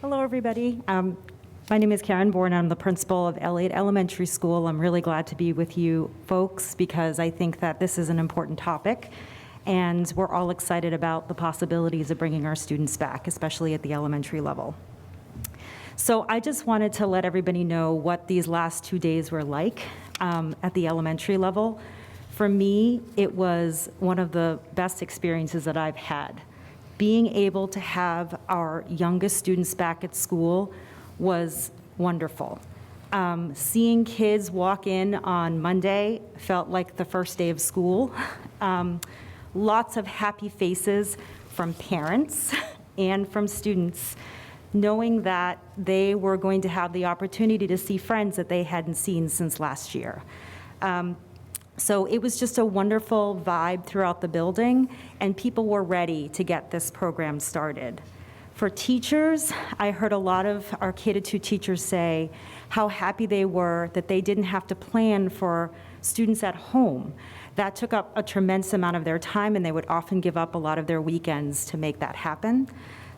Hello, everybody. My name is Karen Bourne. I'm the principal of Elliot Elementary School. I'm really glad to be with you folks because I think that this is an important topic, and we're all excited about the possibilities of bringing our students back, especially at the elementary level. So I just wanted to let everybody know what these last 2 days were like at the elementary level. For me, it was one of the best experiences that I've had. Being able to have our youngest students back at school was wonderful. Seeing kids walk in on Monday felt like the first day of school. Lots of happy faces from parents and from students, knowing that they were going to have the opportunity to see friends that they hadn't seen since last year. So it was just a wonderful vibe throughout the building, and people were ready to get this program started. For teachers, I heard a lot of our K-2 teachers say how happy they were that they didn't have to plan for students at home. That took up a tremendous amount of their time, and they would often give up a lot of their weekends to make that happen.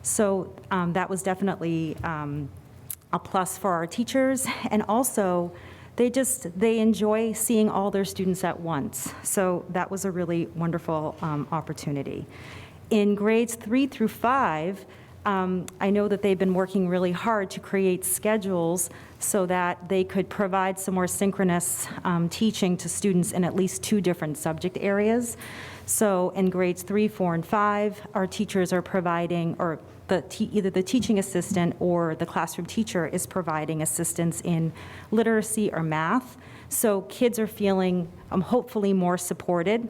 So that was definitely a plus for our teachers, and also they enjoy seeing all their students at once. So that was a really wonderful opportunity. In grades 3 through 5, I know that they've been working really hard to create schedules so that they could provide some more synchronous teaching to students in at least 2 different subject areas. So in grades 3, 4, and 5, our teachers are providing, or either the teaching assistant or the classroom teacher is providing assistance in literacy or math. So kids are feeling hopefully more supported.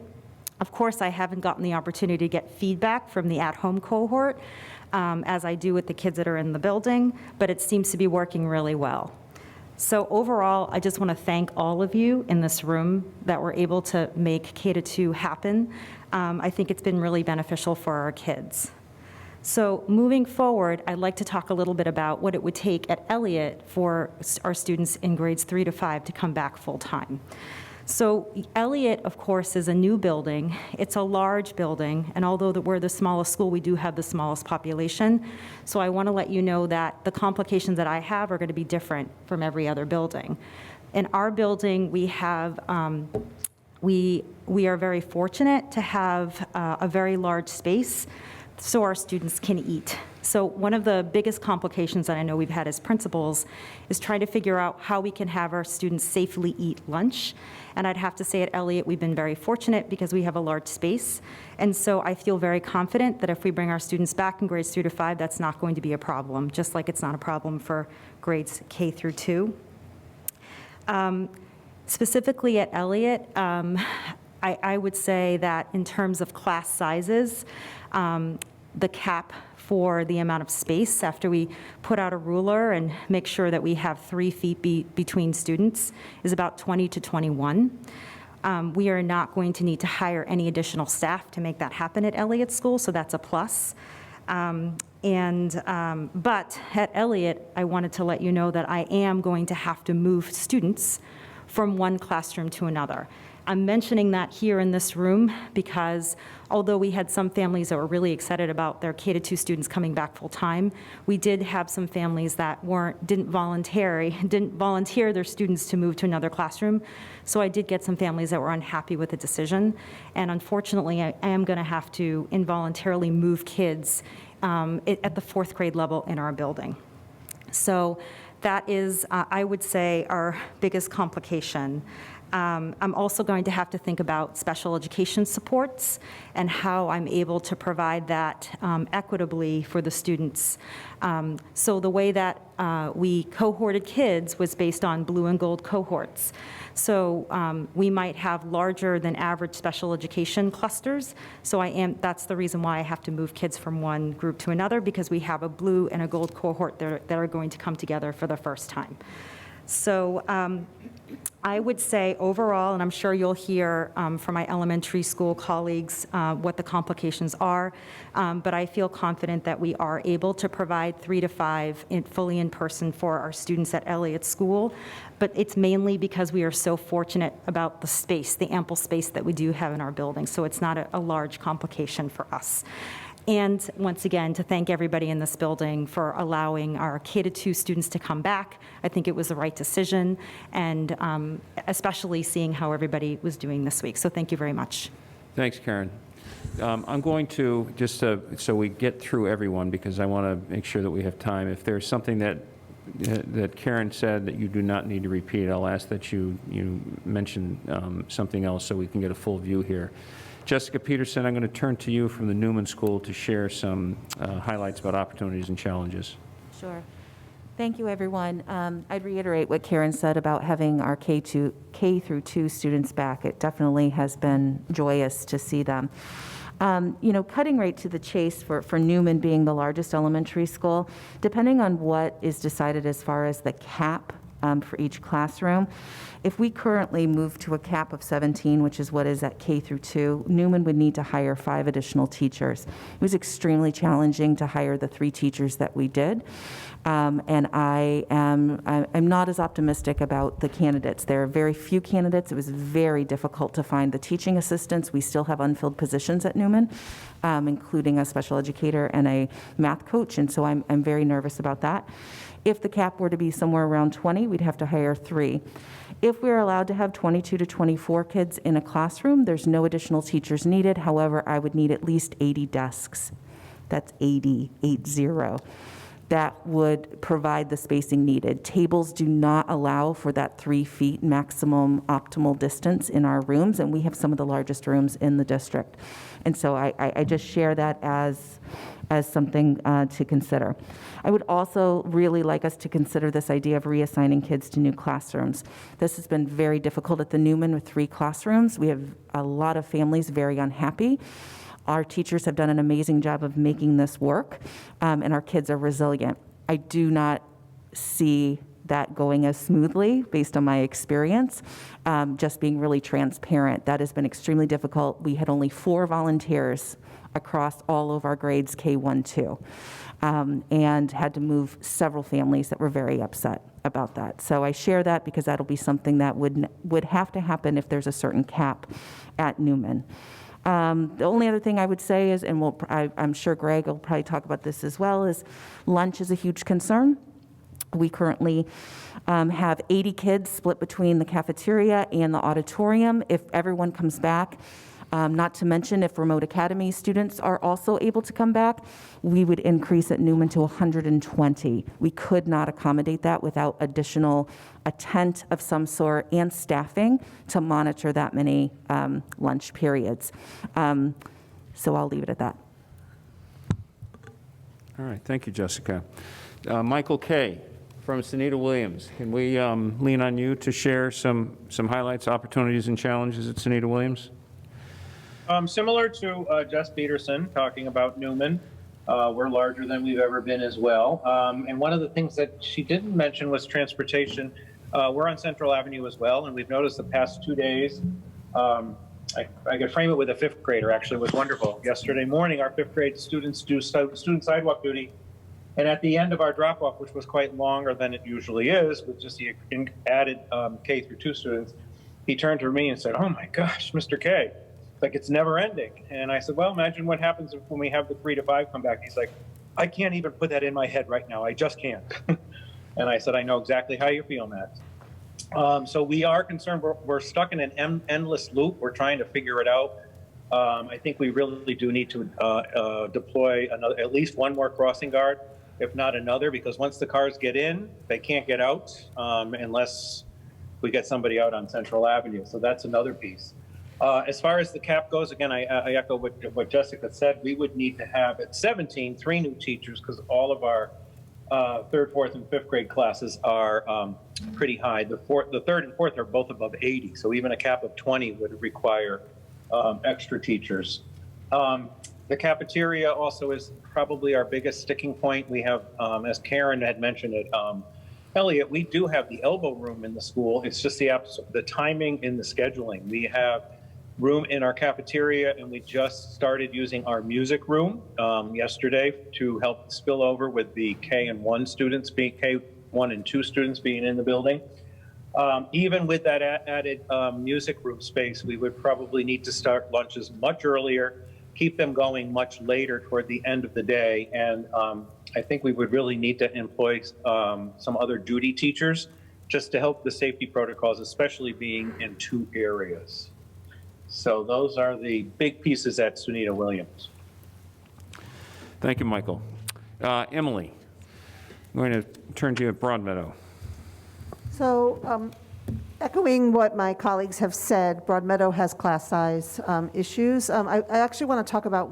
Of course, I haven't gotten the opportunity to get feedback from the at-home cohort as I do with the kids that are in the building, but it seems to be working really well. So overall, I just want to thank all of you in this room that were able to make K-2 happen. I think it's been really beneficial for our kids. So moving forward, I'd like to talk a little bit about what it would take at Elliot for our students in grades 3 to 5 to come back full-time. So Elliot, of course, is a new building. It's a large building, and although we're the smallest school, we do have the smallest population. So I want to let you know that the complications that I have are going to be different from every other building. In our building, we have we are very fortunate to have a very large space so our students can eat. So one of the biggest complications that I know we've had as principals is trying to figure out how we can have our students safely eat lunch. And I'd have to say at Elliot, we've been very fortunate because we have a large space. And so I feel very confident that if we bring our students back in grades 3 to 5, that's not going to be a problem, just like it's not a problem for grades K through 2. Specifically at Elliot, I would say that in terms of class sizes, the cap for the amount of space after we put out a ruler and make sure that we have 3 feet between students is about 20 to 21. We are not going to need to hire any additional staff to make that happen at Elliott School, so that's a plus. But at Elliott, I wanted to let you know that I am going to have to move students from one classroom to another. I'm mentioning that here in this room because although we had some families that were really excited about their K-2 students coming back full-time, we did have some families that didn't volunteer their students to move to another classroom. So I did get some families that were unhappy with the decision. And unfortunately, I am going to have to involuntarily move kids at the 4th grade level in our building. So that is, I would say, our biggest complication. I'm also going to have to think about special education supports and how I'm able to provide that equitably for the students. So the way that we cohorted kids was based on blue and gold cohorts. So we might have larger than average special education clusters. So that's the reason why I have to move kids from one group to another, because we have a blue and a gold cohort that are going to come together for the first time. So I would say overall, and I'm sure you'll hear from my elementary school colleagues what the complications are, but I feel confident that we are able to provide 3 to 5 fully in person for our students at Elliott School, but it's mainly because we are so fortunate about the space, the ample space that we do have in our building, so it's not a large complication for us. And once again, to thank everybody in this building for allowing our K-2 students to come back. I think it was the right decision, and especially seeing how everybody was doing this week. So thank you very much. Thanks, Karen. I'm going to, just so we get through everyone, because I want to make sure that we have time, if there's something that Karen said that you do not need to repeat, I'll ask that you mention something else so we can get a full view here. Jessica Peterson, I'm going to turn to you from the Newman School to share some highlights about opportunities and challenges. Sure. Thank you, everyone. I'd reiterate what Karen said about having our K through 2 students back. It definitely has been joyous to see them. You know, cutting right to the chase for Newman being the largest elementary school, depending on what is decided as far as the cap for each classroom, if we currently move to a cap of 17, which is what is at K through 2, Newman would need to hire 5 additional teachers. It was extremely challenging to hire the 3 teachers that we did. And I'm not as optimistic about the candidates. There are very few candidates. It was very difficult to find the teaching assistants. We still have unfilled positions at Newman, including a special educator and a math coach, and so I'm very nervous about that. If the cap were to be somewhere around 20, we'd have to hire 3. If we're allowed to have 22 to 24 kids in a classroom, there's no additional teachers needed. However, I would need at least 80 desks. That's 80. That would provide the spacing needed. Tables do not allow for that 3 feet maximum optimal distance in our rooms, and we have some of the largest rooms in the district. And so I just share that as something to consider. I would also really like us to consider this idea of reassigning kids to new classrooms. This has been very difficult at the Newman with 3 classrooms. We have a lot of families very unhappy. Our teachers have done an amazing job of making this work, and our kids are resilient. I do not see that going as smoothly based on my experience, just being really transparent. That has been extremely difficult. We had only 4 volunteers across all of our grades K1, 2, and had to move several families that were very upset about that. So I share that because that'll be something that would have to happen if there's a certain cap at Newman. The only other thing I would say is, and I'm sure Greg will probably talk about this as well, is lunch is a huge concern. We currently have 80 kids split between the cafeteria and the auditorium. If everyone comes back, not to mention if remote academy students are also able to come back, we would increase at Newman to 120. We could not accommodate that without a tent of some sort and staffing to monitor that many lunch periods. So I'll leave it at that. All right, thank you, Jessica. Michael Kay from Sunita Williams. Can we lean on you to share some highlights, opportunities, and challenges at Sunita Williams? Similar to Jess Peterson talking about Newman, we're larger than we've ever been as well. And one of the things that she didn't mention was transportation. We're on Central Avenue as well, and we've noticed the past 2 days, I could frame it with a 5th grader, actually. It was wonderful. Yesterday morning, our 5th grade students do student sidewalk duty, and at the end of our drop-off, which was quite longer than it usually is, with just the added K through 2 students, he turned to me and said, "Oh my gosh, Mr. K, like it's never ending." And I said, "Well, imagine what happens when we have the 3 to 5 come back." He's like, "I can't even put that in my head right now. I just can't." And I said, "I know exactly how you feel, Matt." So we are concerned. We're stuck in an endless loop. We're trying to figure it out. I think we really do need to deploy at least one more crossing guard, if not another, because once the cars get in, they can't get out unless we get somebody out on Central Avenue. So that's another piece. As far as the cap goes, again, I echo what Jessica said. We would need to have at 17 3 new teachers because all of our 3rd, 4th, and 5th grade classes are pretty high. The 3rd and 4th are both above 80, so even a cap of 20 would require extra teachers. The cafeteria also is probably our biggest sticking point. We have, as Karen had mentioned it, Elliot, we do have the elbow room in the school. It's just the timing in the scheduling. We have room in our cafeteria, and we just started using our music room yesterday to help spill over with the K1 and 2 students being in the building. Even with that added music room space, we would probably need to start lunches much earlier keep them going much later toward the end of the day. And I think we would really need to employ some other duty teachers just to help the safety protocols, especially being in 2 areas. So those are the big pieces at Sunita Williams. Thank you, Michael. Emily, I'm going to turn to you at Broadmeadow. So echoing what my colleagues have said, Broadmeadow has class size issues. I actually want to talk about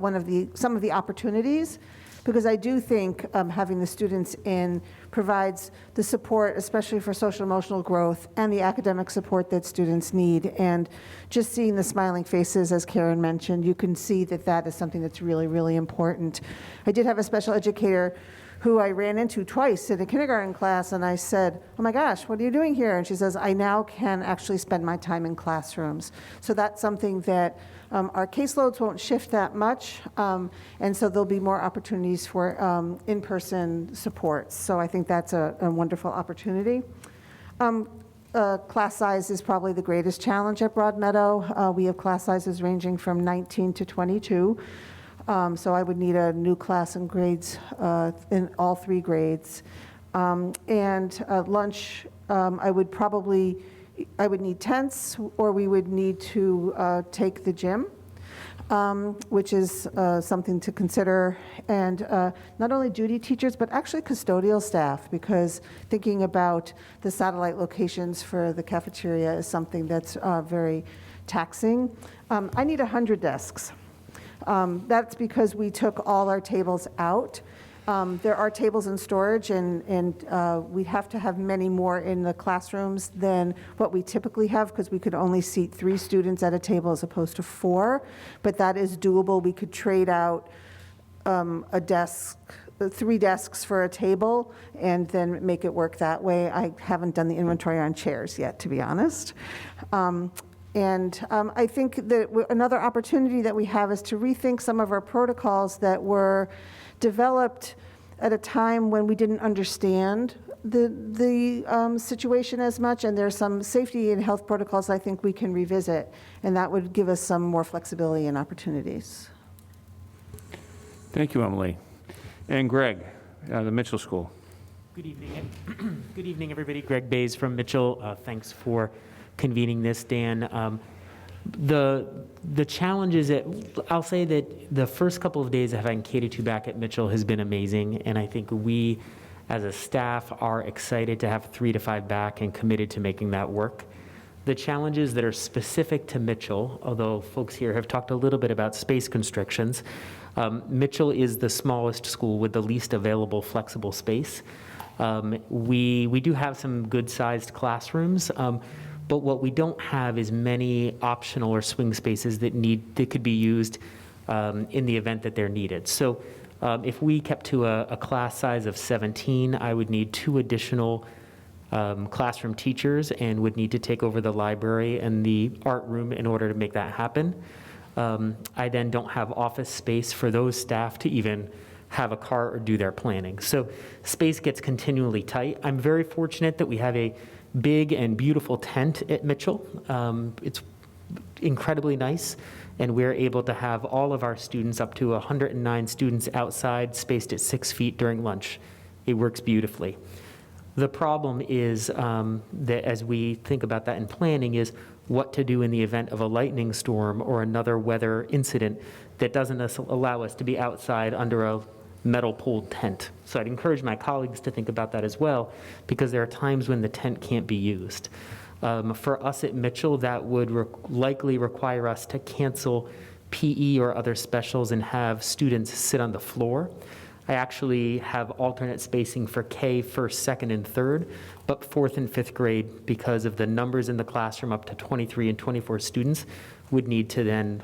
some of the opportunities, because I do think having the students in provides the support, especially for social emotional growth and the academic support that students need. And just seeing the smiling faces, as Karen mentioned, you can see that that is something that's really, really important. I did have a special educator who I ran into twice in a kindergarten class, and I said, "Oh my gosh, what are you doing here?" And she says, "I now can actually spend my time in classrooms." So that's something that our caseloads won't shift that much, and so there'll be more opportunities for in-person supports. So I think that's a wonderful opportunity. Class size is probably the greatest challenge at Broadmeadow. We have class sizes ranging from 19 to 22. So I would need a new class in grades, in all 3 grades. And lunch, I would need tents, or we would need to take the gym, which is something to consider. And not only duty teachers, but actually custodial staff, because thinking about the satellite locations for the cafeteria is something that's very taxing. I need 100 desks. That's because we took all our tables out. There are tables in storage, and we have to have many more in the classrooms than what we typically have, because we could only seat 3 students at a table as opposed to 4. But that is doable. We could trade out a desk, 3 desks for a table, and then make it work that way. I haven't done the inventory on chairs yet, to be honest. And I think that another opportunity that we have is to rethink some of our protocols that were developed at a time when we didn't understand the situation as much, and there's some safety and health protocols I think we can revisit, and that would give us some more flexibility and opportunities. Thank you, Emily. And Greg, the Mitchell School. Good evening. Good evening, everybody. Greg Bays from Mitchell. Thanks for convening this, Dan. The challenges I'll say that the first couple of days of having K-2 back at Mitchell has been amazing, and I think we as a staff are excited to have 3 to 5 back and committed to making that work. The challenges that are specific to Mitchell, although folks here have talked a little bit about space constrictions, Mitchell is the smallest school with the least available flexible space. We do have some good-sized classrooms, but what we don't have is many optional or swing spaces that could be used in the event that they're needed. So if we kept to a class size of 17, I would need 2 additional classroom teachers and would need to take over the library and the art room in order to make that happen. I then don't have office space for those staff to even have a car or do their planning. So space gets continually tight. I'm very fortunate that we have a big and beautiful tent at Mitchell. It's incredibly nice, and we're able to have all of our students, up to 109 students outside, spaced at 6 feet during lunch. It works beautifully. The problem is that as we think about that in planning is what to do in the event of a lightning storm or another weather incident that doesn't allow us to be outside under a metal poled tent. So I'd encourage my colleagues to think about that as well, because there are times when the tent can't be used. For us at Mitchell, that would likely require us to cancel PE or other specials and have students sit on the floor. I actually have alternate spacing for K, first, second, and third, but 4th and 5th grade, because of the numbers in the classroom, up to 23 and 24 students, would need to then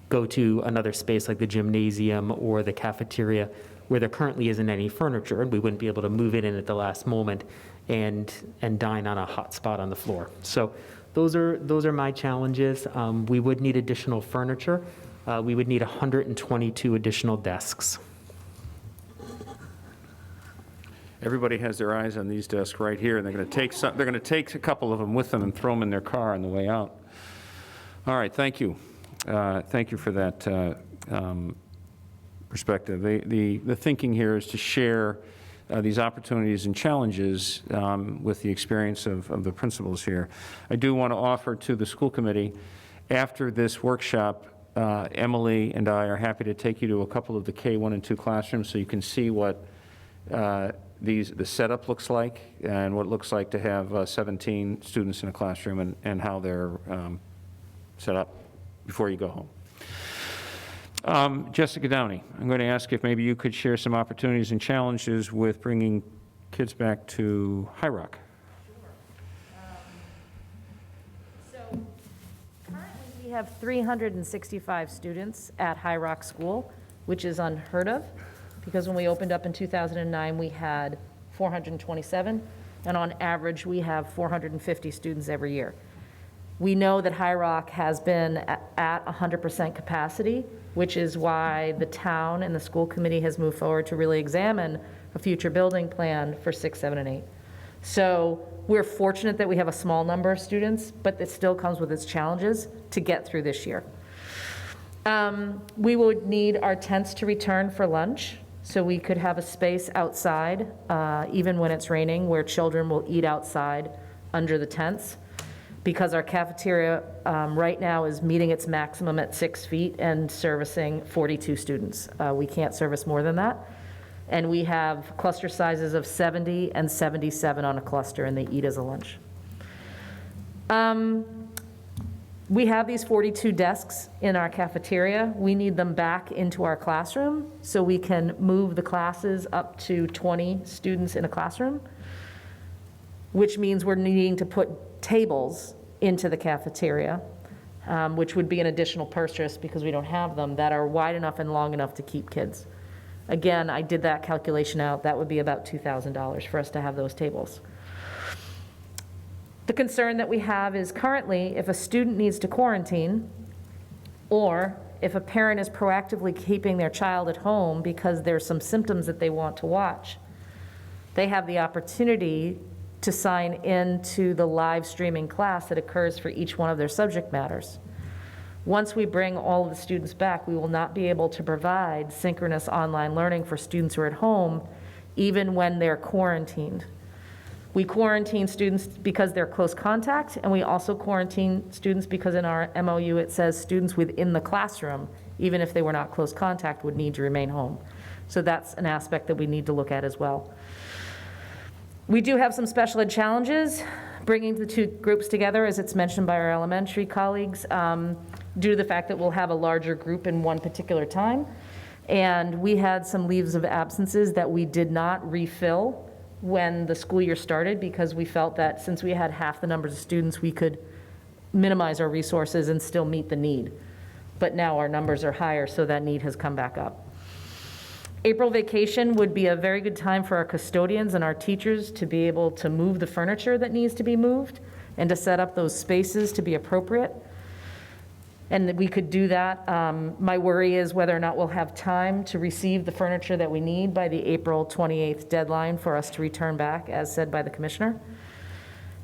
go to another space like the gymnasium or the cafeteria, where there currently isn't any furniture, and we wouldn't be able to move it in at the last moment and dine on a hot spot on the floor. So those are my challenges. We would need additional furniture. We would need 122 additional desks. Everybody has their eyes on these desks right here, and they're going to take a couple of them with them and throw them in their car on the way out. All right, thank you. Thank you for that perspective. The thinking here is to share these opportunities and challenges with the experience of the principals here. I do want to offer to the school committee, after this workshop, Emily and I are happy to take you to a couple of the K1 and 2 classrooms so you can see what the setup looks like and what it looks like to have 17 students in a classroom and how they're set up before you go home. Jessica Downey, I'm going to ask if maybe you could share some opportunities and challenges with bringing kids back to High Rock. So currently we have 365 students at High Rock School, which is unheard of, because when we opened up in 2009, we had 427, and on average, we have 450 students every year. We know that High Rock has been at 100% capacity, which is why the town and the school committee has moved forward to really examine a future building plan for 6, 7, and 8. So we're fortunate that we have a small number of students, but it still comes with its challenges to get through this year. We would need our tents to return for lunch, so we could have a space outside, even when it's raining, where children will eat outside under the tents, because our cafeteria right now is meeting its maximum at 6 feet and servicing 42 students. We can't service more than that. And we have cluster sizes of 70 and 77 on a cluster, and they eat as a lunch. We have these 42 desks in our cafeteria. We need them back into our classroom so we can move the classes up to 20 students in a classroom, which means we're needing to put tables into the cafeteria, which would be an additional purchase because we don't have them, that are wide enough and long enough to keep kids. Again, I did that calculation out. That would be about $2,000 for us to have those tables. The concern that we have is currently, if a student needs to quarantine, or if a parent is proactively keeping their child at home because there's some symptoms that they want to watch, they have the opportunity to sign into the live streaming class that occurs for each one of their subject matters. Once we bring all of the students back, we will not be able to provide synchronous online learning for students who are at home, even when they're quarantined. We quarantine students because they're close contact, and we also quarantine students because in our MOU it says students within the classroom, even if they were not close contact, would need to remain home. So that's an aspect that we need to look at as well. We do have some special ed challenges bringing the two groups together, as it's mentioned by our elementary colleagues, due to the fact that we'll have a larger group in one particular time. And we had some leaves of absences that we did not refill when the school year started, because we felt that since we had half the numbers of students, we could minimize our resources and still meet the need. But now our numbers are higher, so that need has come back up. April vacation would be a very good time for our custodians and our teachers to be able to move the furniture that needs to be moved and to set up those spaces to be appropriate. And that we could do that. My worry is whether or not we'll have time to receive the furniture that we need by the April 28th deadline for us to return back, as said by the commissioner.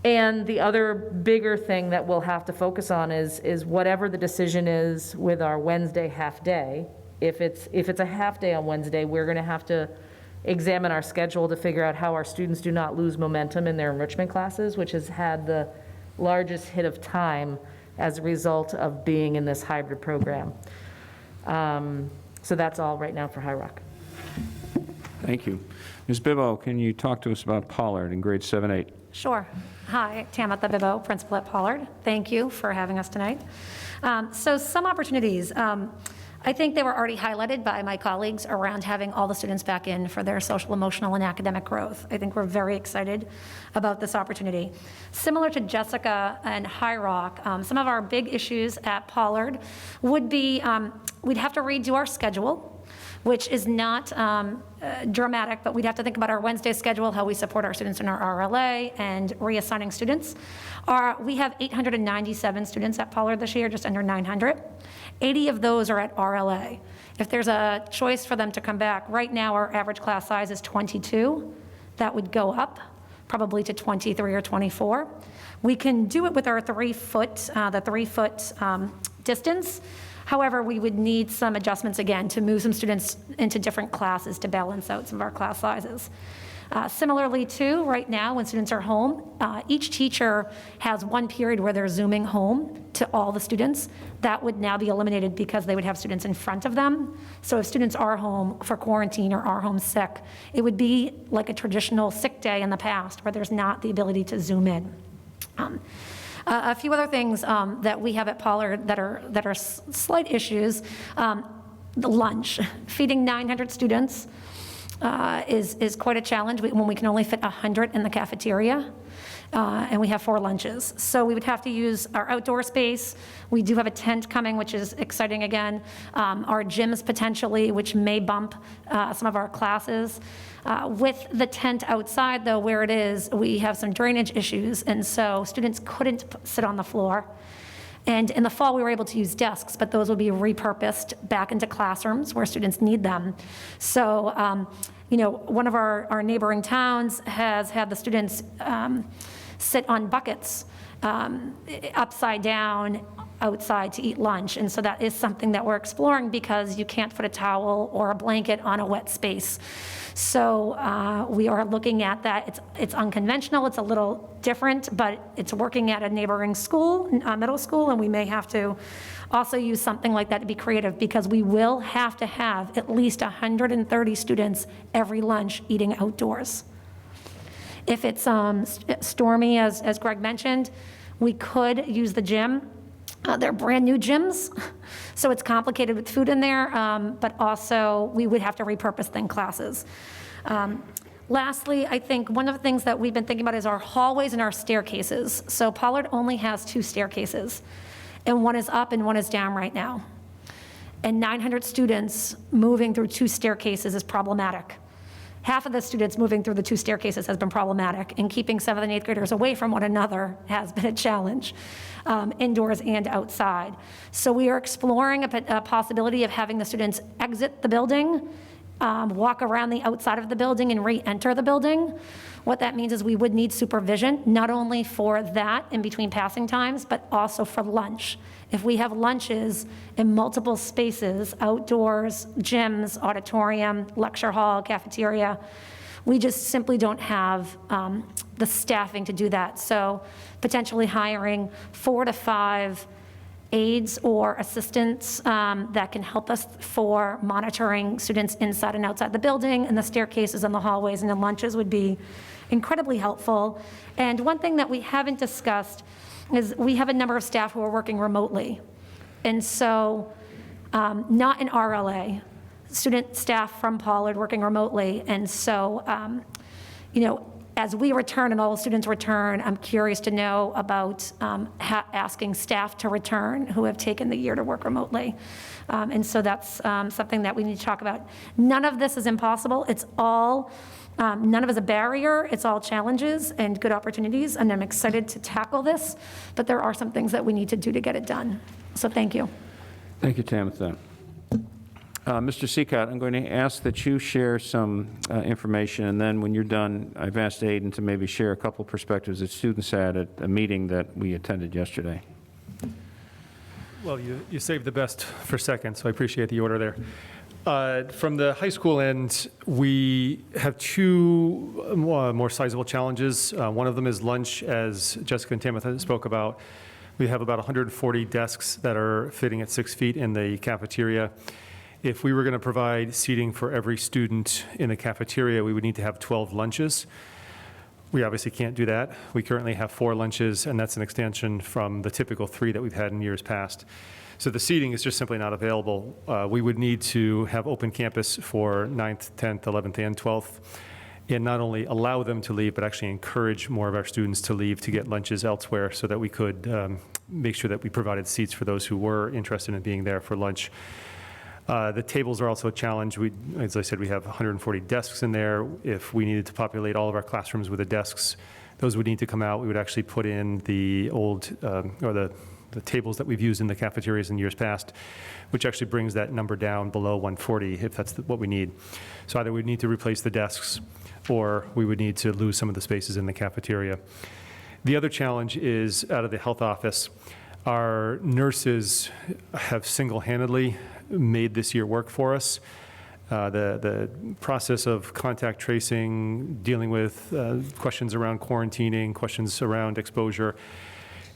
And the other bigger thing that we'll have to focus on is whatever the decision is with our Wednesday half day. If it's a half day on Wednesday, we're going to have to examine our schedule to figure out how our students do not lose momentum in their enrichment classes, which has had the largest hit of time as a result of being in this hybrid program. So that's all right now for High Rock. Thank you. Ms. Bibbo, can you talk to us about Pollard in grades 7, 8? Sure. Hi, Tamitha Bibbo, principal at Pollard. Thank you for having us tonight. So some opportunities. I think they were already highlighted by my colleagues around having all the students back in for their social, emotional, and academic growth. I think we're very excited about this opportunity. Similar to Jessica and High Rock, some of our big issues at Pollard would be we'd have to redo our schedule, which is not dramatic, but we'd have to think about our Wednesday schedule, how we support our students in our RLA, and reassigning students. We have 897 students at Pollard this year, just under 900. 80 of those are at RLA. If there's a choice for them to come back, right now our average class size is 22. That would go up probably to 23 or 24. We can do it with our 3 foot, distance. However, we would need some adjustments again to move some students into different classes to balance out some of our class sizes. Similarly, too, right now, when students are home, each teacher has one period where they're Zooming home to all the students. That would now be eliminated because they would have students in front of them. So if students are home for quarantine or are home sick, it would be like a traditional sick day in the past where there's not the ability to Zoom in. A few other things that we have at Pollard that are slight issues. The lunch, feeding 900 students is quite a challenge when we can only fit 100 in the cafeteria, and we have 4 lunches. So we would have to use our outdoor space. We do have a tent coming, which is exciting again. Our gyms potentially, which may bump some of our classes. With the tent outside, though, where it is, we have some drainage issues, and so students couldn't sit on the floor. And in the fall, we were able to use desks, but those will be repurposed back into classrooms where students need them. So, one of our neighboring towns has had the students sit on buckets upside down outside to eat lunch. And so that is something that we're exploring because you can't put a towel or a blanket on a wet space. So we are looking at that. It's unconventional, it's a little different, but it's working at a neighboring school, middle school, and we may have to also use something like that to be creative because we will have to have at least 130 students every lunch eating outdoors. If it's stormy, as Greg mentioned, we could use the gym. They're brand new gyms, so it's complicated with food in there, but also we would have to repurpose then classes. Lastly, I think one of the things that we've been thinking about is our hallways and our staircases. So Pollard only has 2 staircases, and one is up and one is down right now. And 900 students moving through 2 staircases is problematic. Half of the students moving through the 2 staircases has been problematic, and keeping 7th and 8th graders away from one another has been a challenge, indoors and outside. So we are exploring a possibility of having the students exit the building, walk around the outside of the building and re-enter the building. What that means is we would need supervision, not only for that in between passing times, but also for lunch. If we have lunches in multiple spaces, outdoors, gyms, auditorium, lecture hall, cafeteria, we just simply don't have the staffing to do that. So potentially hiring 4 to 5 aides or assistants that can help us for monitoring students inside and outside the building, and the staircases and the hallways and the lunches would be incredibly helpful. And one thing that we haven't discussed is we have a number of staff who are working remotely. And so not in RLA, student staff from Pollard working remotely. And so, as we return and all the students return, I'm curious to know about asking staff to return who have taken the year to work remotely. And so that's something that we need to talk about. None of this is impossible. It's all, none of it is a barrier. It's all challenges and good opportunities. And I'm excited to tackle this, but there are some things that we need to do to get it done. So thank you. Thank you, Tamitha. Mr. Seacott, I'm going to ask that you share some information, and then when you're done, I've asked Aiden to maybe share a couple perspectives that students had at a meeting that we attended yesterday. Well, you saved the best for second, so I appreciate the order there. From the high school end, we have 2 more sizable challenges. One of them is lunch, as Jessica and Tamitha spoke about. We have about 140 desks that are fitting at 6 feet in the cafeteria. If we were going to provide seating for every student in the cafeteria, we would need to have 12 lunches. We obviously can't do that. We currently have 4 lunches, and that's an extension from the typical 3 that we've had in years past. So the seating is just simply not available. We would need to have open campus for 9th, 10th, 11th, and 12th, and not only allow them to leave, but actually encourage more of our students to leave to get lunches elsewhere so that we could make sure that we provided seats for those who were interested in being there for lunch. The tables are also a challenge. As I said, we have 140 desks in there. If we needed to populate all of our classrooms with the desks, those would need to come out. We would actually put in the old, or the tables that we've used in the cafeterias in years past, which actually brings that number down below 140 if that's what we need. So either we'd need to replace the desks or we would need to lose some of the spaces in the cafeteria. The other challenge is out of the health office. Our nurses have single-handedly made this year work for us. The process of contact tracing, dealing with questions around quarantining, questions around exposure,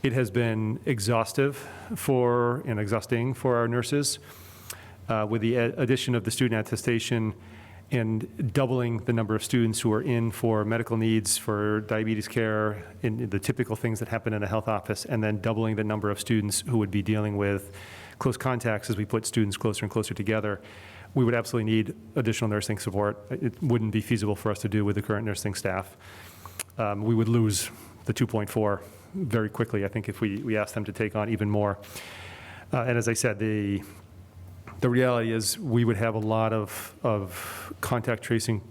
it has been exhaustive and exhausting for our nurses. With the addition of the student attestation and doubling the number of students who are in for medical needs, for diabetes care, in the typical things that happen in a health office, and then doubling the number of students who would be dealing with close contacts as we put students closer and closer together, we would absolutely need additional nursing support. It wouldn't be feasible for us to do with the current nursing staff. We would lose the 2.4 very quickly, I think, if we asked them to take on even more. And as I said, the reality is we would have a lot of contact tracing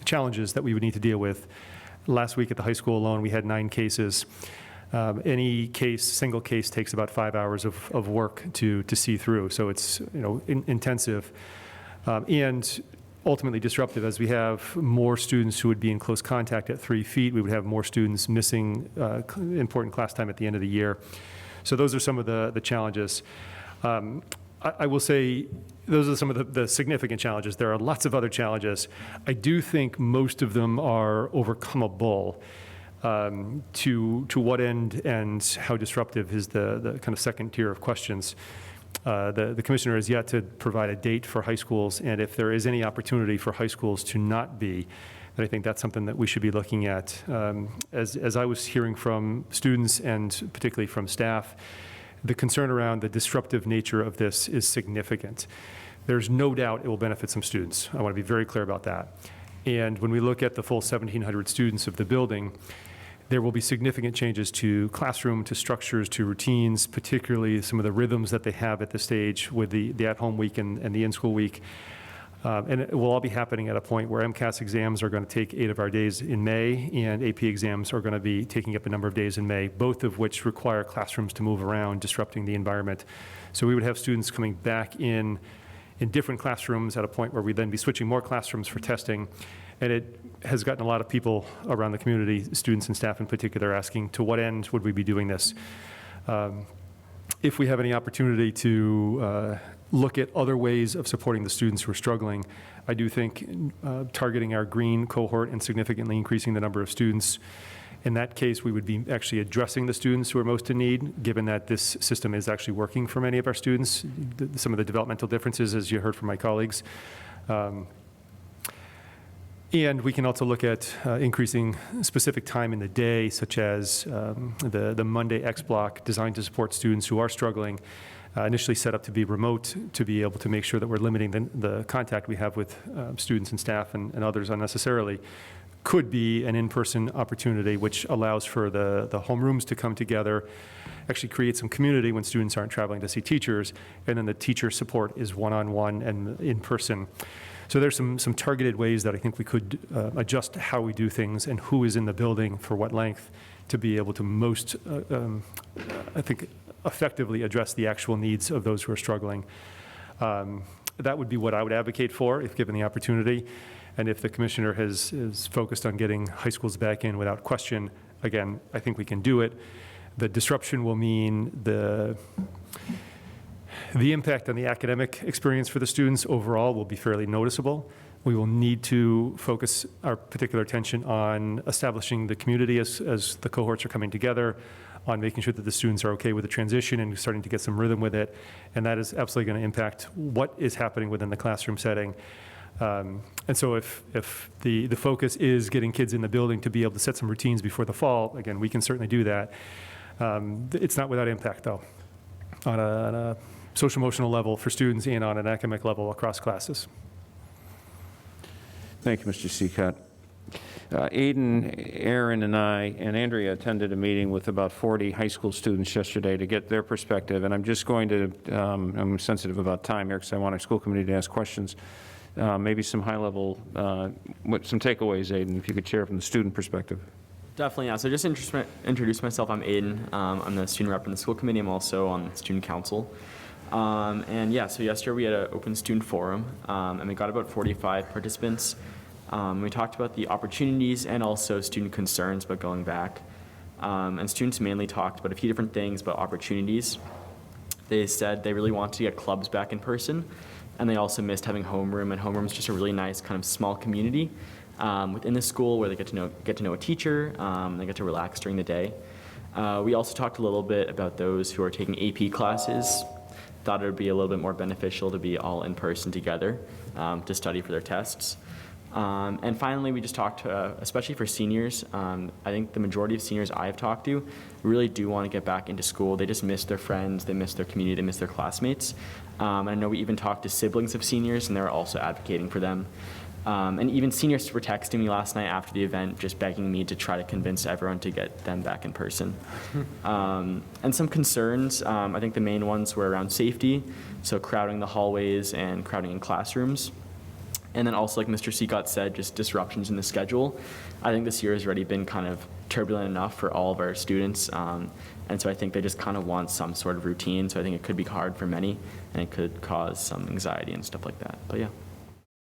challenges that we would need to deal with. Last week at the high school alone, we had 9 cases. Any single case takes about 5 hours of work to see through. So it's, intensive and ultimately disruptive. As we have more students who would be in close contact at 3 feet, we would have more students missing important class time at the end of the year. So those are some of the challenges. I will say those are some of the significant challenges. There are lots of other challenges. I do think most of them are overcomable. To what end and how disruptive is the kind of second tier of questions. The commissioner has yet to provide a date for high schools, and if there is any opportunity for high schools to not be, then I think that's something that we should be looking at. As I was hearing from students and particularly from staff, the concern around the disruptive nature of this is significant. There's no doubt it will benefit some students. I want to be very clear about that. And when we look at the full 1,700 students of the building, there will be significant changes to classroom, to structures, to routines, particularly some of the rhythms that they have at this stage with the at-home week and the in-school week. And it will all be happening at a point where MCAS exams are going to take 8 of our days in May, and AP exams are going to be taking up a number of days in May, both of which require classrooms to move around, disrupting the environment. So we would have students coming back in different classrooms at a point where we'd then be switching more classrooms for testing. And it has gotten a lot of people around the community, students and staff in particular, asking to what end would we be doing this? If we have any opportunity to look at other ways of supporting the students who are struggling, I do think targeting our green cohort and significantly increasing the number of students, in that case, we would be actually addressing the students who are most in need, given that this system is actually working for many of our students, some of the developmental differences, as you heard from my colleagues. And we can also look at increasing specific time in the day, such as the Monday X block designed to support students who are struggling, initially set up to be remote, to be able to make sure that we're limiting the contact we have with students and staff and others unnecessarily. Could be an in-person opportunity, which allows for the homerooms to come together, actually create some community when students aren't traveling to see teachers, and then the teacher support is one-on-one and in person. So there's some targeted ways that I think we could adjust how we do things and who is in the building for what length to be able to most, I think, effectively address the actual needs of those who are struggling. That would be what I would advocate for if given the opportunity. And if the commissioner is focused on getting high schools back in without question, again, I think we can do it. The disruption will mean the impact on the academic experience for the students overall will be fairly noticeable. We will need to focus our particular attention on establishing the community as the cohorts are coming together, on making sure that the students are okay with the transition and starting to get some rhythm with it. And that is absolutely going to impact what is happening within the classroom setting. And so if the focus is getting kids in the building to be able to set some routines before the fall, again, we can certainly do that. It's not without impact, though, on a social emotional level for students and on an academic level across classes. Thank you, Mr. Seacott. Aiden, Aaron, and I, and Andrea attended a meeting with about 40 high school students yesterday to get their perspective. And I'm just going to, I'm sensitive about time here because I want our school committee to ask questions. Maybe some high-level, some takeaways, Aiden, if you could share from the student perspective. Definitely, yeah. So just introduce myself. I'm Aiden. I'm the student rep in the school committee. I'm also on student council. And yeah, so yesterday we had an open student forum, and we got about 45 participants. We talked about the opportunities and also student concerns about going back. And students mainly talked about a few different things, about opportunities. They said they really wanted to get clubs back in person, and they also missed having homeroom, and homeroom is just a really nice kind of small community within the school where they get to know a teacher, they get to relax during the day. We also talked a little bit about those who are taking AP classes. Thought it would be a little bit more beneficial to be all in person together to study for their tests. And finally, we just talked, especially for seniors, I think the majority of seniors I've talked to really do want to get back into school. They just miss their friends, they miss their community, they miss their classmates. And I know we even talked to siblings of seniors, and they're also advocating for them. And even seniors were texting me last night after the event, just begging me to try to convince everyone to get them back in person. And some concerns, I think the main ones were around safety, so crowding the hallways and crowding in classrooms. And then also, like Mr. Seacott said, just disruptions in the schedule. I think this year has already been kind of turbulent enough for all of our students. And so I think they just kind of want some sort of routine. So I think it could be hard for many, and it could cause some anxiety and stuff like that. But yeah.